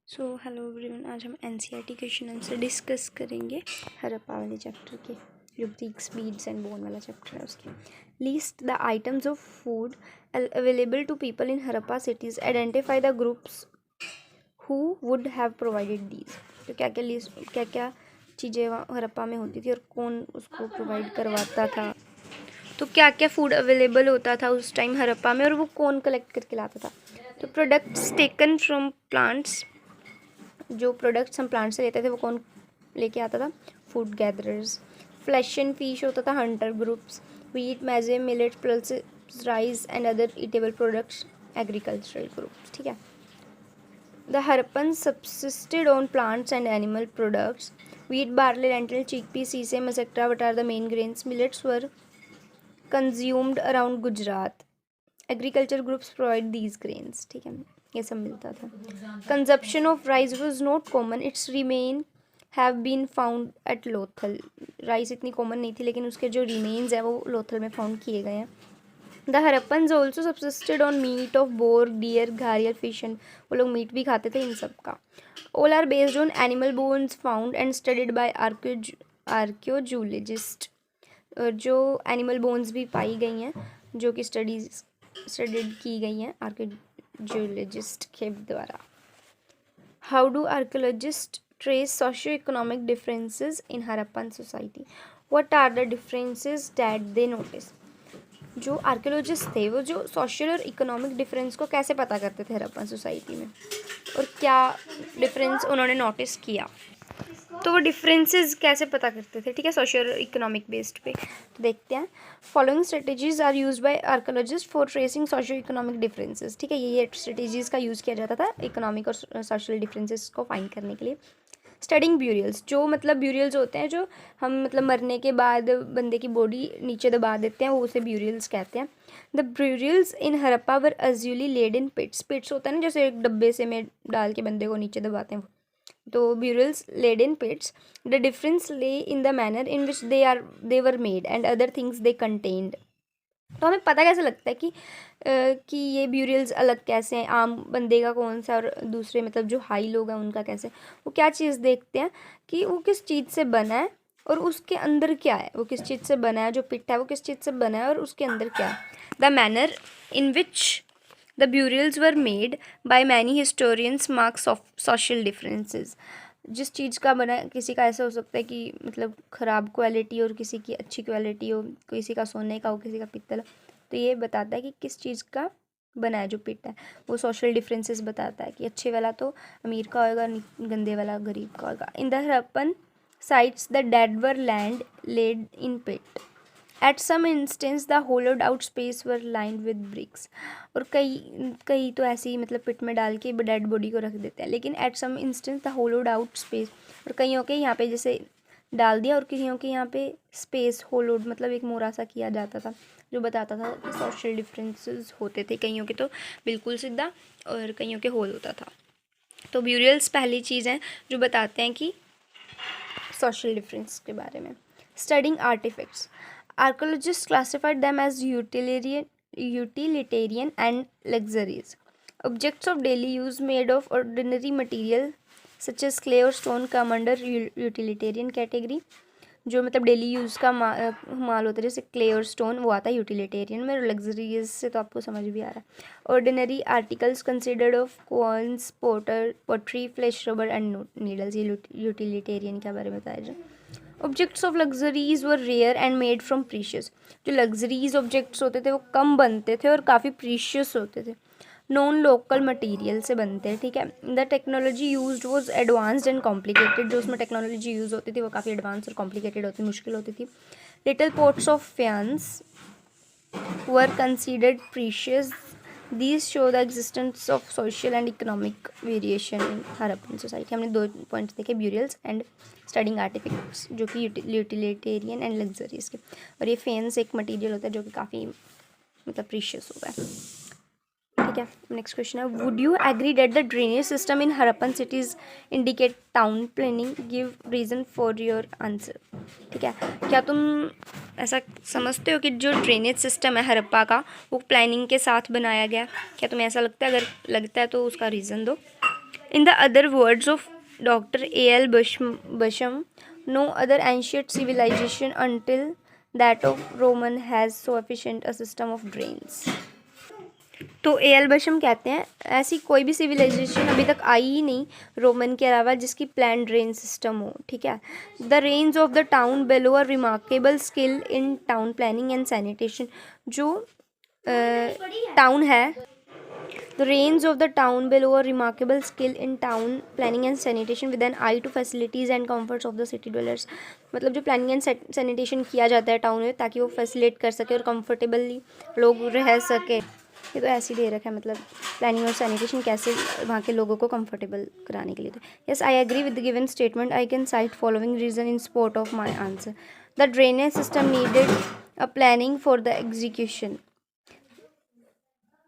So hello everyone, आज हम NCERT question answer discuss करेंगे हड़प्पा वाले चैप्टर के, जो ब्रिक्स बीड्स एंड बोन वाला चैप्टर है उसके। List the items of food available to people in Harappa cities, identify the groups who would have provided these. तो क्या क्या चीज़ें हड़प्पा में होती थी और कौन उसको प्रोवाइड करवाता था। तो क्या क्या फूड अवेलेबल होता था उस टाइम हड़प्पा में और वो कौन कलेक्ट करके लाता था। तो प्रोडक्ट्स टेकन फ्रॉम प्लांट्स, जो प्रोडक्ट्स हम प्लांट से लेते थे वो कौन लेके आता था, food gatherers. Flesh and fish होता था, hunter groups. Wheat, maize, millet, pulses, rice and other edible products, agricultural groups. ठीक है। The Harappan subsisted on plants and animal products. Wheat, barley, lentil, chickpea, sesame etcetera what are the main grains. Millets were consumed around Gujarat. Agriculture groups provide these grains. ठीक है, ये सब मिलता था। Consumption of rice was not common, its remain have been found at Lothal. Rice इतनी common नहीं थी, लेकिन उसके जो रिमेन्स हैं वो लोथल में फाउंड किए गए हैं। The Harappans also subsisted on meat of boar, deer, gharial, fish and, वो लोग मीट भी खाते थे इन सब का। All are based on animal bones found and studied by archaeozoologist. जो एनिमल बोन्स भी पाई गई हैं, जो कि स्टडीड की गई हैं आर्कियोलॉजिस्ट के द्वारा। How do archaeologist trace socio economic differences in Harappan society? What are the differences that they notice? जो आर्कियोलॉजिस्ट थे वो जो सोशल और इकोनॉमिक डिफरेंस को कैसे पता करते थे हड़प्पन सोसाइटी में, और क्या डिफरेंस उन्होंने नोटिस किया, तो वो डिफरेंसेस कैसे पता करते थे। ठीक है, सोशल और इकोनॉमिक बेस्ड पे। तो देखते हैं। Following strategies are use by archaeologist for tracing socio economic differences. ठीक है, ये स्ट्रेटेजीज का यूज़ किया जाता था इकोनॉमिक और सोशल डिफरेंसेस को फाइंड करने के लिए। स्टडिंग ब्यूरियल्स, जो मतलब ब्यूरियल्स होते हैं जो हम मतलब मरने के बाद बंदे की बॉडी नीचे दबा देते हैं, वो उसे ब्यूरियल्स कहते हैं। The burials in Harappa were अज्यूली लेड इन पिट्स। पिट्स होता है ना, जैसे एक डब्बे से में डाल के बंदे को नीचे दबाते हैं, तो burials laid in pits. The difference lay in the manner in which they were made and other things they contained. तो हमें पता कैसे लगता है कि ये ब्यूरियल्स अलग कैसे हैं, आम बंदे का कौन सा और दूसरे मतलब जो हाई लोग हैं उनका कैसे। वो क्या चीज़ देखते हैं कि वो किस चीज़ से बना है और उसके अंदर क्या है। वो किस चीज़ से बना है, जो पिट है वो किस चीज़ से बना है और उसके अंदर क्या है। The manner in which The burials were made by many historians marks of social differences. जिस चीज़ का बना, किसी का ऐसा हो सकता है कि मतलब ख़राब क्वालिटी और किसी की अच्छी क्वालिटी हो, किसी का सोने का हो, किसी का पित्तल। तो ये बताता है कि किस चीज़ का बना है जो पिट है। वो सोशल डिफरेंसेस बताता है कि अच्छे वाला तो अमीर का होएगा, गंदे वाला गरीब का होएगा। In the Harappan sites the dead were land laid in pit. At some instance the hollowed out space were lined with bricks. और कई तो ऐसे ही मतलब पिट में डाल के डेड बॉडी को रख देते हैं, लेकिन at some instance the hollowed out space, और कईयों के यहाँ पे जैसे डाल दिया और कईयों के यहाँ पे स्पेस होलोड मतलब एक मोरा सा किया जाता था, जो बताता था कि सोशल डिफरेंसेस होते थे। कईयों के तो बिल्कुल सीधा और कईयों के होल होता था। तो ब्यूरियल्स पहली चीज़ है जो बताते हैं कि सोशल डिफरेंस के बारे में। Studying artifacts, archaeologists classified them as utilitarian and luxurious. Objects of daily use made of ordinary material such as clay or stone come under utilitarian category. जो मतलब डेली यूज़ का माल होता है, जैसे क्ले और स्टोन, वो आता है यूटिलिटेरियन में। लग्जरियस से तो आपको समझ भी आ रहा है। Ordinary articles considered of coins, pottery, flesh, rubber and needles, ये यूटिलिटेरियन के बारे में बताया जाए। Objects of luxuries were rare and made from precious. जो लग्जरीज ऑब्जेक्ट्स होते थे वो कम बनते थे और काफ़ी प्रीशियस होते थे। नॉन लोकल मटेरियल से बनते हैं। ठीक है। The technology used was advanced and complicated. जो उसमें टेक्नोलॉजी यूज़ होती थी वो काफ़ी एडवांस और कॉम्प्लिकेटेड होती, मुश्किल होती थी। Little ports of fans were considered precious. These show the existence of social and economic variation in Harappan society. हमने दो पॉइंट्स देखे, ब्यूरियल्स एंड स्टडिंग आर्टिफैक्ट्स, जो कि यूटिलिटेरियन एंड लग्जरीज के। और ये फेंस एक मटेरियल होता है जो कि काफ़ी मतलब प्रीशियस होता है। ठीक है। नेक्स्ट क्वेश्चन है, would you agree that the drainage system in Harappan cities indicate town planning? Give reason for your answer. ठीक है, क्या तुम ऐसा समझते हो कि जो ड्रेनेज सिस्टम है हड़प्पा का वो प्लानिंग के साथ बनाया गया? क्या तुम्हें ऐसा लगता है? अगर लगता है तो उसका रीज़न दो। In the other words of Dr. A.L. Basham, no other ancient civilization until that of Roman has so efficient a system of drains. तो ए एल बशम कहते हैं ऐसी कोई भी सिविलाइजेशन अभी तक आई ही नहीं रोमन के अलावा जिसकी प्लान ड्रेन सिस्टम हो, ठीक है. The range of the town below a remarkable skill in town planning and sanitation. जो टाउन है, the range of the town below a remarkable skill in town planning and sanitation with an eye to facilities and comforts of the city dwellers. मतलब जो planning and sanitation किया जाता है town में ताकि वो फैसिलिटेट कर सके और कंफर्टेबली लोग रह सके. ये तो ऐसे ही दे रखा है, मतलब प्लानिंग और सैनिटेशन कैसे वहाँ के लोगों को कंफर्टेबल कराने के लिए. तो yes, I agree with the given statement. I can cite following reason in support of my answer. The drainage system needed a planning for the execution.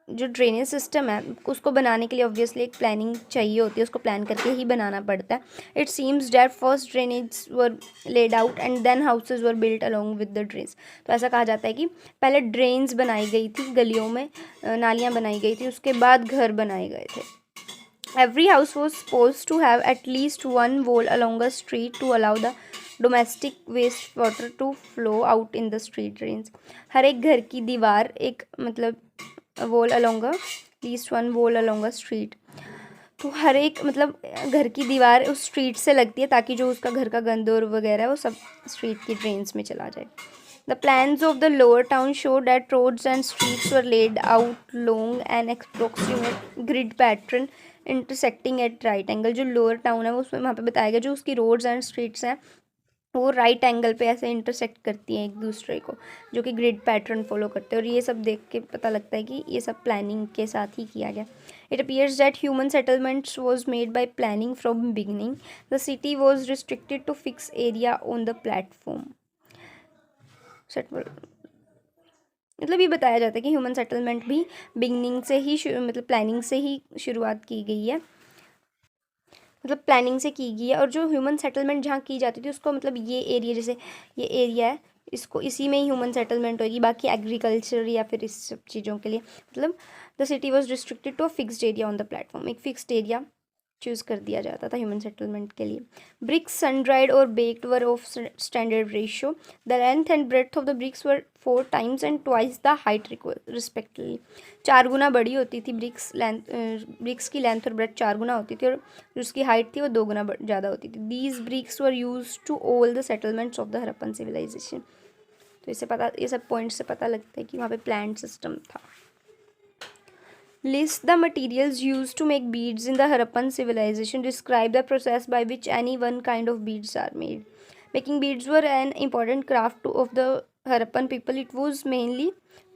जो ड्रेनेज सिस्टम है उसको बनाने के लिए ऑब्वियसली एक प्लानिंग चाहिए होती है, उसको प्लान करके ही बनाना पड़ता है. It seems that first drainage were laid out and then houses were built along with the drains. तो ऐसा कहा जाता है कि पहले ड्रेन्स बनाई गई थी, गलियों में नालियाँ बनाई गई थी, उसके बाद घर बनाए गए थे. Every house was supposed to have at least one wall along a street to allow the domestic waste water to flow out in the street drains. हर एक घर की दीवार एक मतलब wall along a least one wall along a street. तो हर एक मतलब घर की दीवार उस स्ट्रीट से लगती है ताकि जो उसका घर का गंद और वगैरह है वो सब स्ट्रीट की ड्रेन्स में चला जाए. The plans of the lower town showed that roads and streets were laid out along an approximate grid pattern intersecting at right angle. जो लोअर टाउन है वो उसमें वहाँ पे बताया गया जो उसकी रोड्स एंड स्ट्रीट्स हैं वो राइट एंगल पे ऐसे इंटरसेक्ट करती हैं एक दूसरे को, जो कि ग्रिड पैटर्न फॉलो करते हैं. और ये सब देख के पता लगता है कि ये सब प्लानिंग के साथ ही किया गया. It appears that human settlements was made by planning from beginning. The city was restricted to fix area on the platform. मतलब ये बताया जाता है कि ह्यूमन सेटलमेंट भी बिगनिंग से ही मतलब प्लानिंग से ही शुरुआत की गई है, मतलब प्लानिंग से की गई है. और जो ह्यूमन सेटलमेंट जहाँ की जाती थी उसको मतलब ये एरिया, जैसे ये एरिया है इसको इसी में ही ह्यूमन सेटलमेंट होगी, बाकी एग्रीकल्चर या फिर इस सब चीज़ों के लिए मतलब the city was restricted to a fixed area on the platform. एक फिक्स्ड एरिया चूज़ कर दिया जाता था ह्यूमन सेटलमेंट के लिए. ब्रिक्स सन ड्राइड और baked were of standard ratio. The length and breadth of the bricks were 4 times and twice the height respectively. 4 गुना बड़ी होती थी ब्रिक्स की लेंथ और ब्रेथ 4 गुना होती थी और जो उसकी हाइट थी वो 2 गुना ज़्यादा होती थी. These bricks were use to all the settlements of the Harappan civilization. तो इससे पता, ये सब पॉइंट से पता लगता है कि वहाँ पे प्लान सिस्टम था. List the materials used to make beads in the Harappan civilization. Describe the process by which any one kind of beads are made. Making beads were an important craft of the Harappan people. It was mainly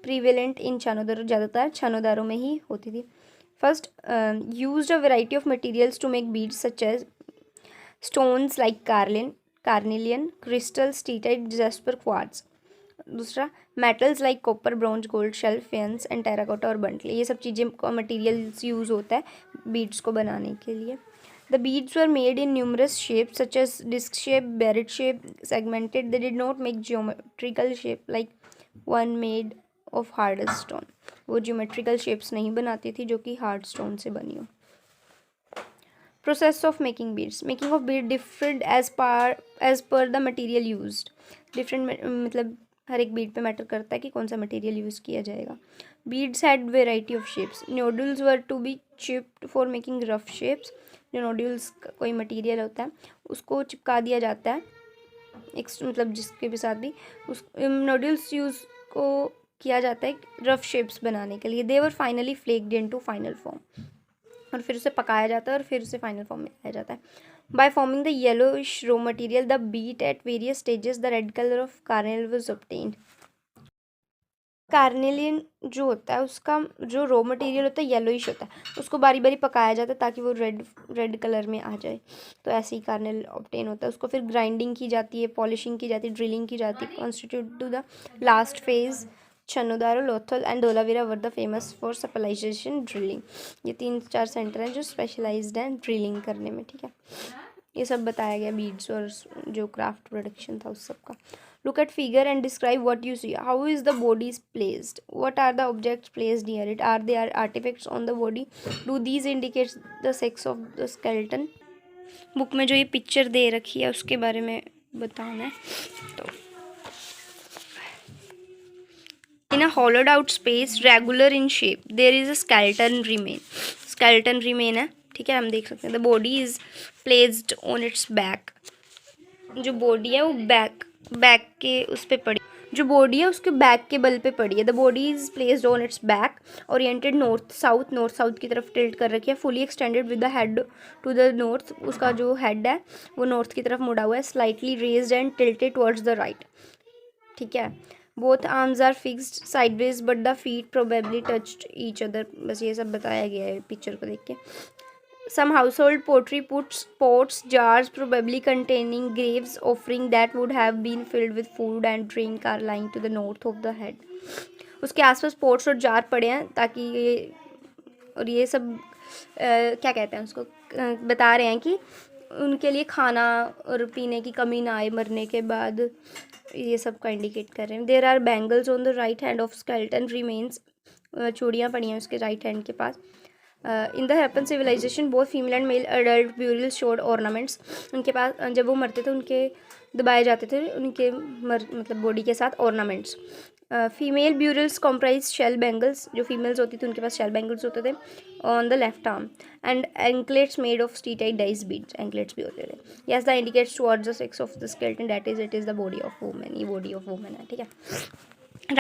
prevalent in Chanodar. ज़्यादातर छानोदारों में ही होती थी. First, used a variety of materials to make beads such as stones like carnelian, crystal, steatite, jasper, quartz. दूसरा metals like copper, bronze, gold, shelf, fence and terracotta और बंटले. ये सब चीज़ें का मटेरियल्स यूज़ होता है बीड्स को बनाने के लिए. The beads were made in numerous shape such as disc shape, barrel shape, segmented. They did not make geometrical shape like one made of hard stone. वो जियोमेट्रिकल शेप्स नहीं बनाती थी जो कि हार्ड स्टोन से बनी हो. Process of making beads. Making of bead different as per the material use. Different मतलब हर एक बीड पे मैटर करता है कि कौन सा मटेरियल यूज़ किया जाएगा. Beads had variety of shapes. Nodules were to be chipped for making rough shapes. जो नोडल्स का कोई मटेरियल होता है उसको चिपका दिया जाता है एक मतलब जिसके भी साथ भी उस नोडल्स यूज़ को किया जाता है रफ शेप्स बनाने के लिए. दे वर फाइनली फ्लेक्ड इनटू फाइनल फॉर्म. और फिर उसे पकाया जाता है और फिर उसे फाइनल फॉर्म में लाया जाता है. By forming the yellowish raw material, the beet at various stages, the red color of carnelian was obtained. Carnelian जो होता है उसका जो रॉ मटेरियल होता है येलोइश होता है, उसको बारी बारी पकाया जाता है ताकि वो रेड कलर में आ जाए. तो ऐसे ही कार्नेल ऑब्टेन होता है. उसको फिर ग्राइंडिंग की जाती है, पॉलिशिंग की जाती है, ड्रिलिंग की जाती है. Constitute to the last phase. Chanhudaro, Lothal and Dholavira were the famous for specialisation drilling. ये 3-4 सेंटर हैं जो स्पेशलाइज्ड हैं ड्रिलिंग करने में. ठीक है, ये सब बताया गया बीड्स और जो क्राफ्ट प्रोडक्शन था उस सब का. Look at figure and describe what you see. How is the body placed? What are the objects placed near it? Are there artifacts on the body? Do these indicate the sex of the skeleton? Book में जो ये picture दे रखी है उसके बारे में बताना है. तो in a hollowed out space regular in shape there is a skeleton remain. skeleton remain है, ठीक है, हम देख सकते हैं. the body is placed on its back. जो बॉडी है वो बैक के उस पे पड़ी, जो बॉडी है उसके बैक के बल पे पड़ी है. The body is placed on its back, oriented north south की तरफ टिल्ट कर रखी है. Fully extended with the head to the north. उसका जो हेड है वो नॉर्थ की तरफ मुड़ा हुआ है. Slightly raised and tilted towards the right, ठीक है. Both arms are fixed sideways but the feet probably touched each other. बस ये सब बताया गया है पिक्चर को देख के. Some household pottery puts pots, jars probably containing graves offering that would have been filled with food and drink are lying to the north of the head. उसके आसपास पोट्स और जार पड़े हैं ताकि ये सब क्या कहते हैं उसको, बता रहे हैं कि उनके लिए खाना और पीने की कमी ना आए मरने के बाद. ये सब का इंडिकेट कर रहे हैं. There are bangles on the right hand of skeleton remains. चूड़ियाँ पड़ी हैं उसके राइट हैंड के पास. In the Harappan civilisation both female and male adult burial showed ornaments. उनके पास जब वो मरते थे उनके दबाए जाते थे उनके मतलब बॉडी के साथ ornaments. Female burials comprise shell bangles. जो फीमेल्स होती थी उनके पास शेल बैंगल्स होते थे on the left arm. And anklets made of steatite dice beads. Anklets भी होते थे. Yes the indicates towards the sex of the skeleton that is it is the body of women. ये body of women है, ठीक है.